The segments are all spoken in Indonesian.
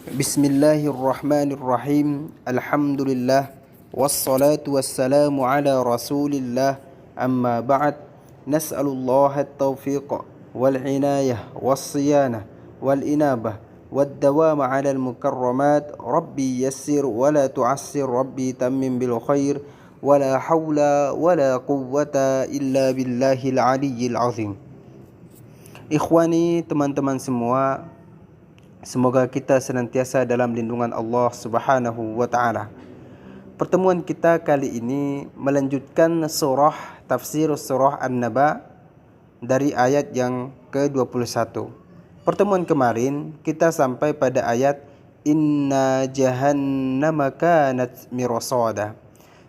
Bismillahirrahmanirrahim. Alhamdulillah. Wassalatu wassalamu ala rasulillah. Amma ba'd. Nas'alullaha at-tawfiq wal-inayah was-siyanah wal-inabah wad-dawama ala al-mukarramat. Rabbi yassir wa la tu'assir. Rabbi tammim bil khair. Wa la hawla wa la quwwata illa billahil aliyyil azim. Ikhwani, teman-teman semua, semoga kita senantiasa dalam lindungan Allah Subhanahu wa taala. Pertemuan kita kali ini melanjutkan tafsir surah An-Naba dari ayat yang ke-21. Pertemuan kemarin kita sampai pada ayat Inna jahannama kanat mirsada.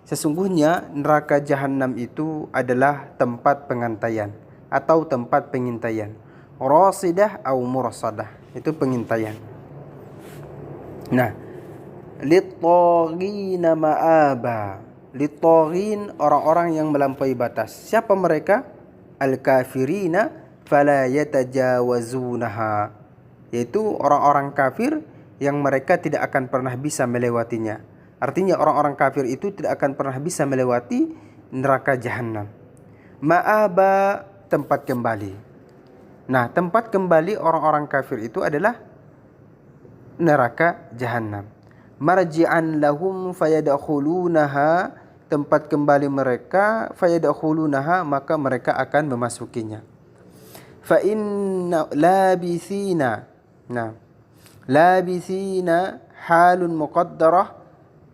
Sesungguhnya neraka jahanam itu adalah tempat pengantaian atau tempat pengintaian. Rasidah atau mursadah, itu pengintaian. Nah, lit-taghina ma'aba. Lit-taghin, orang-orang yang melampaui batas. Siapa mereka? Al-kafirina fala yatajawazunaha, yaitu orang-orang kafir yang mereka tidak akan pernah bisa melewatinya. Artinya orang-orang kafir itu tidak akan pernah bisa melewati neraka jahanam. Ma'aba, tempat kembali. Nah, tempat kembali orang-orang kafir itu adalah neraka jahanam. Marji'an lahum fayadkhulunaha, tempat kembali mereka, fayadkhulunaha, maka mereka akan memasukinya. Fa inna labithina. Nah, labithina halun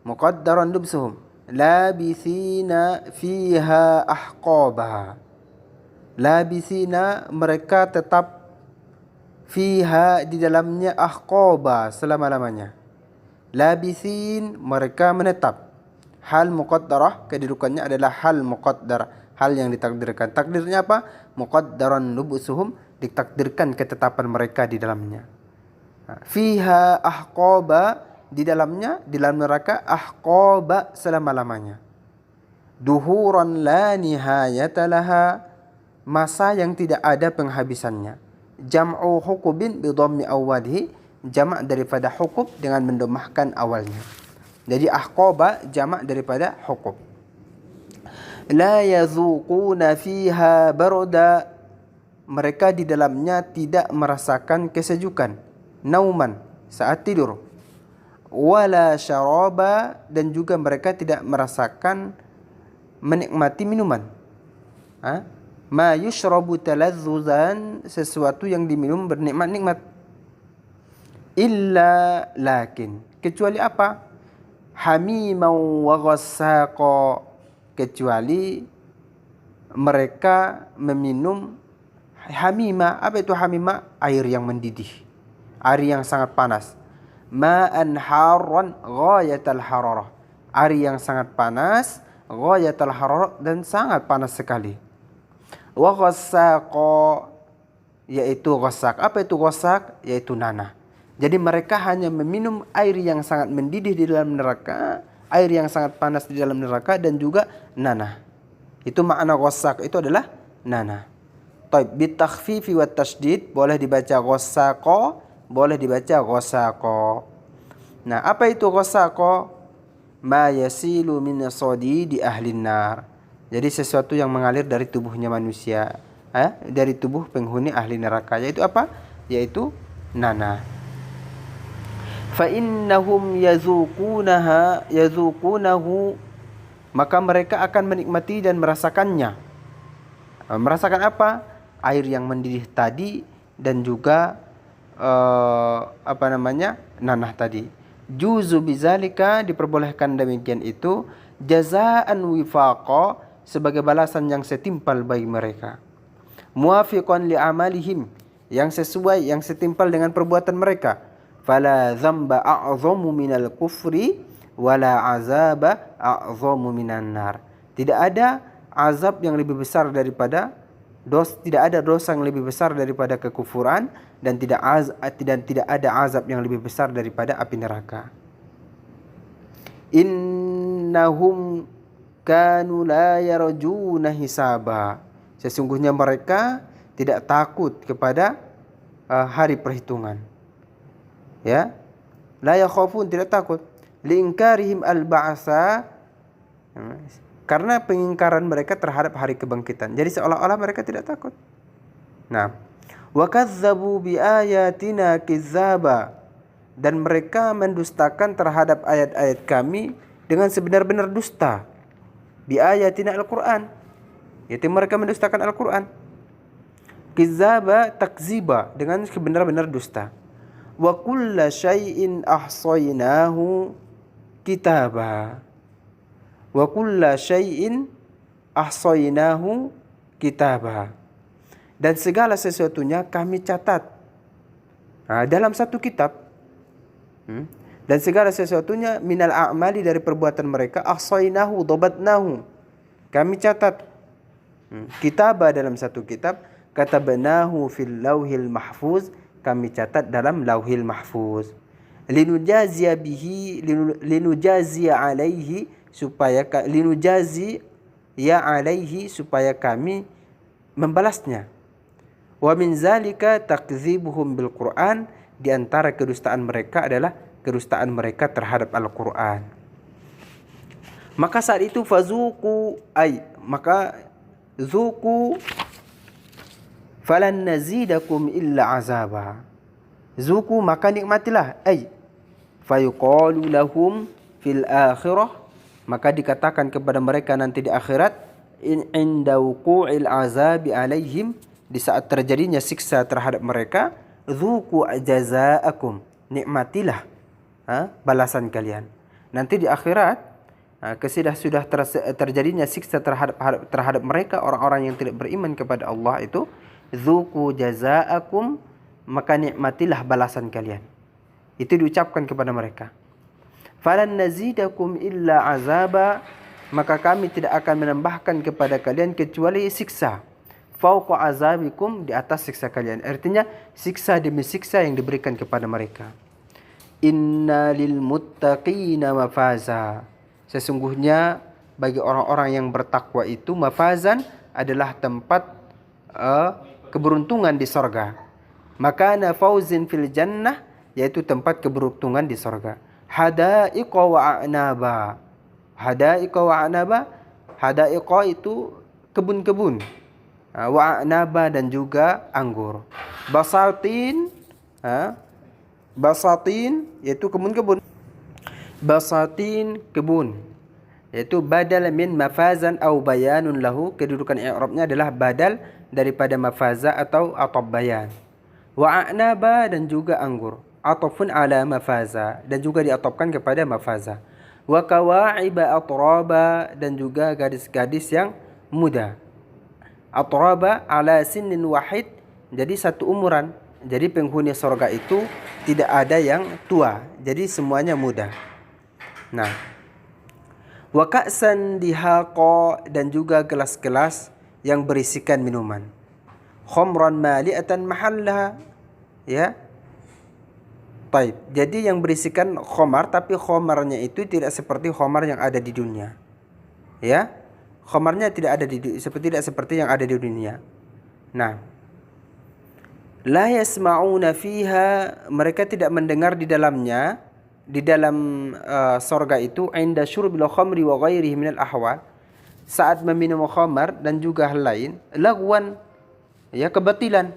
muqaddaran lubsuhum. Labithina fiha ahqaba. Labithina, mereka tetap, fiha, di dalamnya, ahqaba, selama-lamanya. Labithin, mereka menetap. Hal muqaddarah, kedudukannya adalah hal muqaddarah, hal yang ditakdirkan. Takdirnya apa? Muqaddaran lubusuhum, ditakdirkan ketetapan mereka di dalamnya. Fiha ahqaba, di dalamnya, di dalam neraka, ahqaba, selama-lamanya. Duhuran la nihayata laha, masa yang tidak ada penghabisannya. Jam'u hukubin bidhammi awwalihi, jamak daripada hukub dengan mendomahkan awalnya. Jadi ahqaba jamak daripada hukub. La yazuquna fiha barda, mereka di dalamnya tidak merasakan kesejukan. Nauman, saat tidur. Wala syaraba, dan juga mereka tidak merasakan menikmati minuman. Ma yushrabu talazzuzan, sesuatu yang diminum bernikmat-nikmat. Illa, lakin, kecuali apa? Hamimau wa ghassaqa, kecuali mereka meminum hamima. Apa itu hamima? Air yang mendidih, air yang sangat panas. Ma'an harran ghayatal hararah, air yang sangat panas, ghayatal hararah, dan sangat panas sekali. Wa ghassaqa, yaitu ghassak. Apa itu ghassak? Yaitu nanah. Jadi mereka hanya meminum air yang sangat mendidih di dalam neraka, air yang sangat panas di dalam neraka, dan juga nanah. Itu makna ghassak, itu adalah nanah. Taib, bitakhfifi wat tasydid, boleh dibaca ghassaqa, boleh dibaca ghassaqa. Nah, apa itu ghassaqa? Ma yasilu min sadidi ahlin nar. Jadi sesuatu yang mengalir dari tubuhnya manusia, dari tubuh penghuni ahli neraka, yaitu apa? Yaitu nanah. Fa innahum yazuqunahu, maka mereka akan menikmati dan merasakannya. Merasakan apa? Air yang mendidih tadi, dan juga nanah tadi. Juzu bizalika, diperbolehkan demikian itu, jazaan wifaqa, sebagai balasan yang setimpal bagi mereka. Muafiqan li amalihim, yang sesuai, yang setimpal dengan perbuatan mereka. Fala dzamba a'zamu minal kufri wala azaba a'zamu minan nar. Tidak ada azab yang lebih besar daripada tidak ada dosa yang lebih besar daripada kekufuran, dan tidak ada azab yang lebih besar daripada api neraka. Innahum kanu la yarjuna hisaba, sesungguhnya mereka tidak takut kepada hari perhitungan. Ya, La yakhafun, tidak takut. Liingkarihim al-ba'sa, karena pengingkaran mereka terhadap hari kebangkitan. Jadi seolah-olah mereka tidak takut. Nah, wa kadzdzabu bi ayatina kizzaba, dan mereka mendustakan terhadap ayat-ayat kami dengan sebenar-benar dusta. Bi ayatina al-Qur'an, yaitu mereka mendustakan Al-Qur'an. Kizzaba takziba, dengan sebenar-benar dusta. Wa kulla syai'in ahsaynahu kitaba. Wa kulla syai'in ahsaynahu kitaba, dan segala sesuatunya kami catat dalam satu kitab. Dan segala sesuatunya minal a'mali, dari perbuatan mereka, ahsaynahu dhabatnahu, kami catat. Kitaba, dalam satu kitab. Katabnahu fil lauhil mahfuz, kami catat dalam lauhil mahfuz. Linujaziya bihi, linujaziya alaihi, supaya linujazi ya alaihi, supaya kami membalasnya. Wa min zalika takdzibuhum bil Qur'an, di antara kedustaan mereka adalah kedustaan mereka terhadap Al-Qur'an. Maka saat itu fazuqu, maka zuqu falan nazidakum illa azaba. Zuqu, maka nikmatilah. Fayuqalu lahum fil akhirah, maka dikatakan kepada mereka nanti di akhirat, inda wuqu'il azabi alaihim, di saat terjadinya siksa terhadap mereka, dzuqu jazaakum, nikmatilah balasan kalian. Nanti di akhirat, sudah terjadinya siksa terhadap mereka, orang-orang yang tidak beriman kepada Allah itu, dzuqu jazaakum, maka nikmatilah balasan kalian. Itu diucapkan kepada mereka. Falan nazidakum illa azaba, maka kami tidak akan menambahkan kepada kalian kecuali siksa. Fauqa azabikum, di atas siksa kalian. Artinya siksa demi siksa yang diberikan kepada mereka. Inna lil muttaqina mafaza, sesungguhnya bagi orang-orang yang bertakwa itu, mafazan adalah tempat keberuntungan di sorga. Makana fauzin fil jannah, yaitu tempat keberuntungan di sorga. Hadaiqa wa a'naba. Hadaiqa wa a'naba, hadaiqa itu kebun-kebun, wa a'naba, dan juga anggur. Basatin, basatin yaitu kebun-kebun. Basatin, kebun, yaitu badal min mafazan au bayanun lahu, kedudukan i'rabnya adalah badal daripada mafaza atau atab bayan. Wa a'naba, dan juga anggur, atafun ala mafaza, dan juga diatopkan kepada mafaza. Wa kawa'iba atraba, dan juga gadis-gadis yang muda. Atraba ala sinnin wahid, jadi satu umuran. Jadi penghuni surga itu tidak ada yang tua, jadi semuanya muda. Nah, wa ka'san dihaqa, dan juga gelas-gelas yang berisikan minuman. Khamran mali'atan mahallaha, ya. Baik, jadi yang berisikan khamar, tapi khamarnya itu tidak seperti khamar yang ada di dunia. Ya. Khamarnya tidak seperti yang ada di dunia. Nah, la yasma'una fiha, mereka tidak mendengar di dalamnya, di dalam sorga itu, inda syurbil khamri wa ghairihi minal ahwal, saat meminum khamar dan juga hal lain, lagwan, ya, kebatilan.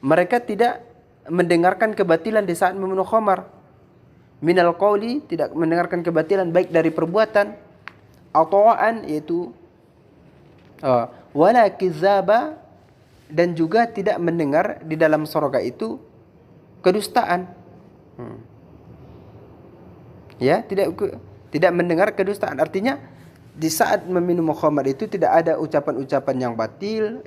Mereka tidak mendengarkan kebatilan di saat meminum khamar. Minal qawli, tidak mendengarkan kebatilan baik dari perbuatan, ata'an, yaitu wala kizaba, dan juga tidak mendengar di dalam surga itu kedustaan. Ya, tidak mendengar kedustaan. Artinya di saat meminum khamar itu tidak ada ucapan-ucapan yang batil,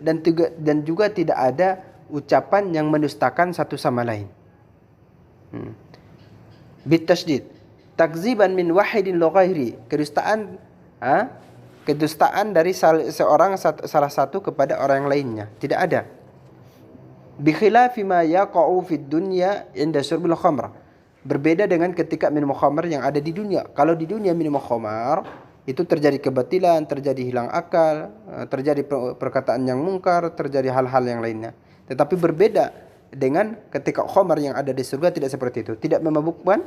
dan juga tidak ada ucapan yang mendustakan satu sama lain. Bitasydid, takziban min wahidin li ghairi, kedustaan dari salah satu kepada orang lainnya, tidak ada. Bi khilafi ma yaqa'u fid dunya inda syurbil khamr, berbeda dengan ketika minum khamar yang ada di dunia. Kalau di dunia minum khamar itu terjadi kebatilan, terjadi hilang akal, terjadi perkataan yang mungkar, terjadi hal-hal yang lainnya. Tetapi berbeda dengan ketika khamar yang ada di surga tidak seperti itu. Tidak memabukkan,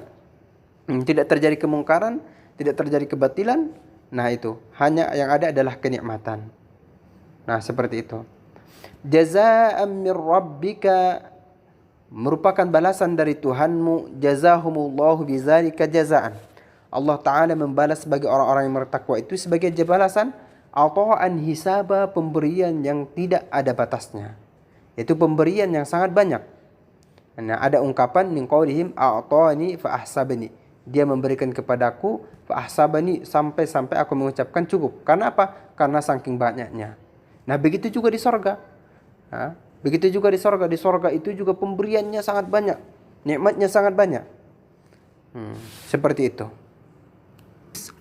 tidak terjadi kemungkaran, tidak terjadi kebatilan. Nah itu, hanya yang ada adalah kenikmatan. Nah seperti itu. Jazaa'an min rabbika, merupakan balasan dari Tuhanmu. Jazahumullahu bizalika jazaan. Allah Ta'ala membalas bagi orang-orang yang bertakwa itu sebagai balasan ata'an hisaba, pemberian yang tidak ada batasnya. Itu pemberian yang sangat banyak. Nah, ada ungkapan min qaulihim a'tani fa ahsabani. Dia memberikan kepadaku fa ahsabani, sampai aku mengucapkan cukup. Karena apa? Karena saking banyaknya. Nah, begitu juga di sorga. Begitu juga di sorga. Di sorga itu juga pemberiannya sangat banyak. Nikmatnya sangat banyak. Seperti itu.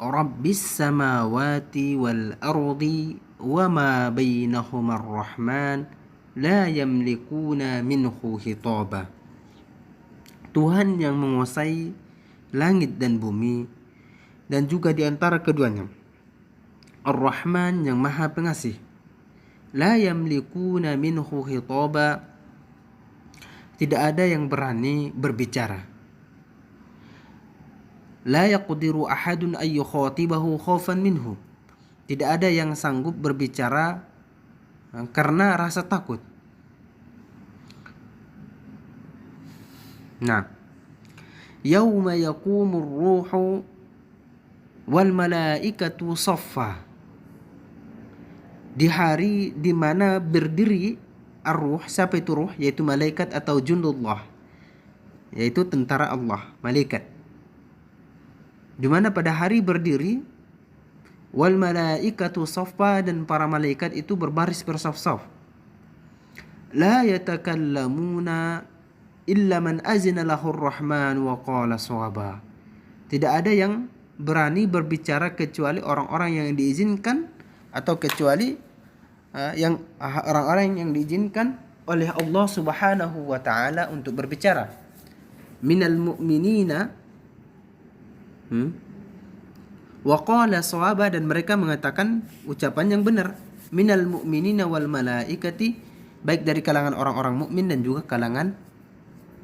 Rabbis samawati wal ardi wa ma bainahuma ar-rahman la yamlikuna minhu hitaba. Tuhan yang menguasai langit dan bumi dan juga di antara keduanya. Ar-Rahman yang Maha Pengasih. La yamlikuna minhu hitaba. Tidak ada yang berani berbicara. La yaqdiru ahadun ay yukhatibahu khaufan minhu. Tidak ada yang sanggup berbicara karena rasa takut. Nah, yauma yaqumur ruhu wal malaikatu saffa. Di hari di mana berdiri ar-ruh, siapa itu ruh? Yaitu malaikat atau jundullah, yaitu tentara Allah, malaikat. Di mana pada hari berdiri wal malaikatu saffa, dan para malaikat itu berbaris bersaf-saf. La yatakallamuna illa man azina lahur rahman wa qala shawaba. Tidak ada yang berani berbicara kecuali orang-orang yang diizinkan, atau kecuali orang-orang yang diizinkan oleh Allah Subhanahu wa taala untuk berbicara. Minal mu'minina wa qala shawaba, dan mereka mengatakan ucapan yang benar. Minal mu'minina wal malaikati, baik dari kalangan orang-orang mukmin dan juga kalangan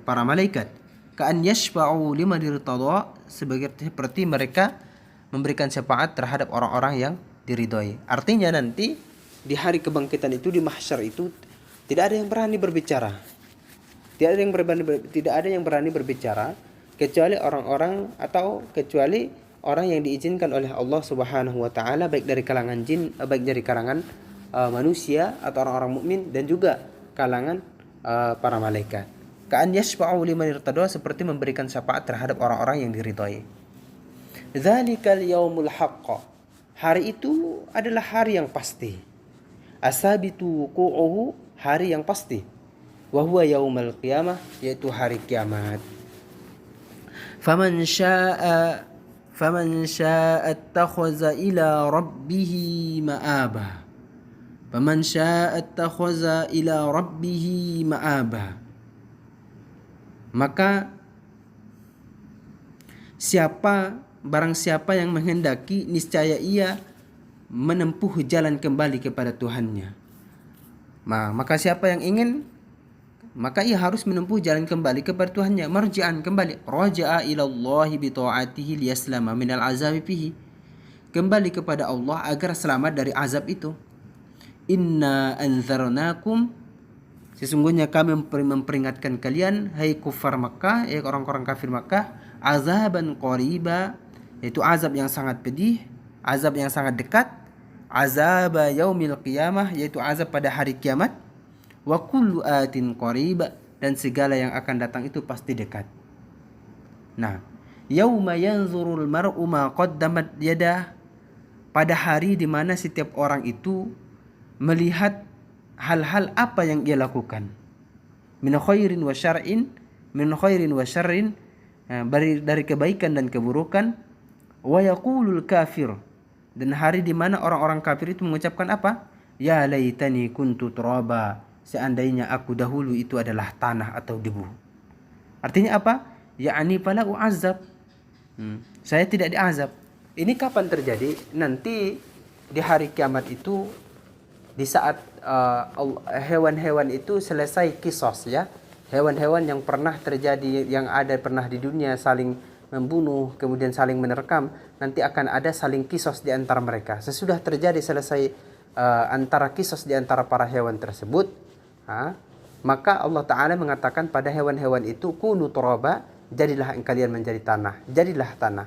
para malaikat. Ka'an yashfa'u liman irtada, seperti mereka memberikan syafaat terhadap orang-orang yang diridhoi. Artinya nanti di hari kebangkitan itu, di mahsyar itu, tidak ada yang berani berbicara. Tidak ada yang berani berbicara kecuali orang-orang, atau kecuali orang yang diizinkan oleh Allah Subhanahu wa taala, baik dari kalangan jin, baik dari kalangan manusia atau orang-orang mukmin, dan juga kalangan para malaikat. Ka'an yashfa'u liman irtada, seperti memberikan syafaat terhadap orang-orang yang diridhai. Dzalikal yaumul haqq, hari itu adalah hari yang pasti. Asabitu wuqu'uhu, hari yang pasti. Wa huwa yaumul qiyamah, yaitu hari kiamat. Faman syaa'a attakhadha ila rabbih ma'aba. Faman syaa'a attakhadha ila rabbih ma'aba. Maka barang siapa yang menghendaki, niscaya ia menempuh jalan kembali kepada Tuhannya. Maka siapa yang ingin, maka ia harus menempuh jalan kembali kepada Tuhannya. Marji'an, kembali. Raja'a ilallahi bi ta'atihi liyaslama minal azabi fihi. Kembali kepada Allah agar selamat dari azab itu. Inna anzarnakum, sesungguhnya kami memperingatkan kalian, hai kufar Makkah, orang-orang kafir Makkah, azaban qariba, yaitu azab yang sangat pedih, azab yang sangat dekat, azab yaumil qiyamah, yaitu azab pada hari kiamat, wa kullu atin qariba, dan segala yang akan datang itu pasti dekat. Nah, yauma yanzurul mar'u ma qaddamat yadah, pada hari di mana setiap orang itu melihat hal-hal apa yang ia lakukan, min khairin wa syar'in, dari kebaikan dan keburukan. Wa yaqulul kafir, dan hari di mana orang-orang kafir itu mengucapkan apa? Ya laitani kuntu turaba, seandainya aku dahulu itu adalah tanah atau debu. Artinya apa? Ya'ni fala u'azzab, saya tidak diazab. Ini kapan terjadi? Nanti di hari kiamat itu, di saat hewan-hewan itu selesai kisos, ya, Hewan-hewan yang pernah terjadi, yang ada pernah di dunia saling membunuh, kemudian saling menerkam, nanti akan ada saling kisos di antara mereka. Sesudah terjadi selesai antara kisos di antara para hewan tersebut, maka Allah Ta'ala mengatakan pada hewan-hewan itu, kunu turaba, jadilah kalian menjadi tanah, jadilah tanah.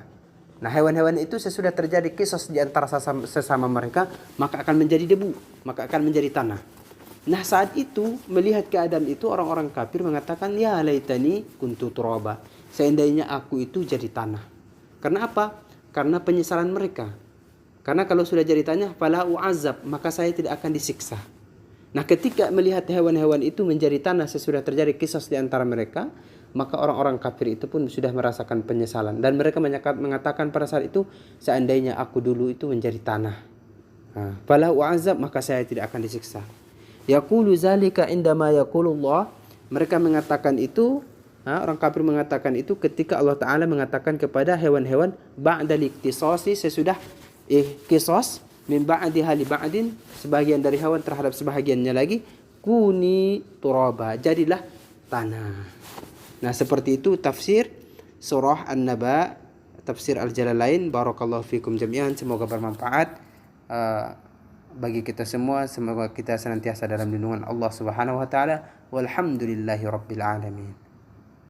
Nah, hewan-hewan itu sesudah terjadi kisos di antara sesama mereka, maka akan menjadi debu, maka akan menjadi tanah. Nah, saat itu melihat keadaan itu, orang-orang kafir mengatakan, ya laitani kuntu turaba, seandainya aku itu jadi tanah. Karena apa? Karena penyesalan mereka. Karena kalau sudah jadi tanah, fala u'azab, maka saya tidak akan disiksa. Nah, ketika melihat hewan-hewan itu menjadi tanah sesudah terjadi kisos di antara mereka, maka orang-orang kafir itu pun sudah merasakan penyesalan. Dan mereka mengatakan pada saat itu, seandainya aku dulu itu menjadi tanah. Fala u'azab, maka saya tidak akan disiksa. Yaqulu zalika indama yaqulullah. Mereka mengatakan itu, orang kafir mengatakan itu ketika Allah Ta'ala mengatakan kepada hewan-hewan, ba'dal iktisasi, sesudah kisos, min ba'diha li ba'din, sebagian dari hewan terhadap sebahagiannya lagi, kuni turaba, jadilah tanah. Nah, seperti itu tafsir surah An-Naba, tafsir Al-Jalalain. Barakallahu fikum jami'an, semoga bermanfaat bagi kita semua. Semoga kita senantiasa dalam lindungan Allah Subhanahu wa taala. Walhamdulillahi rabbil alamin.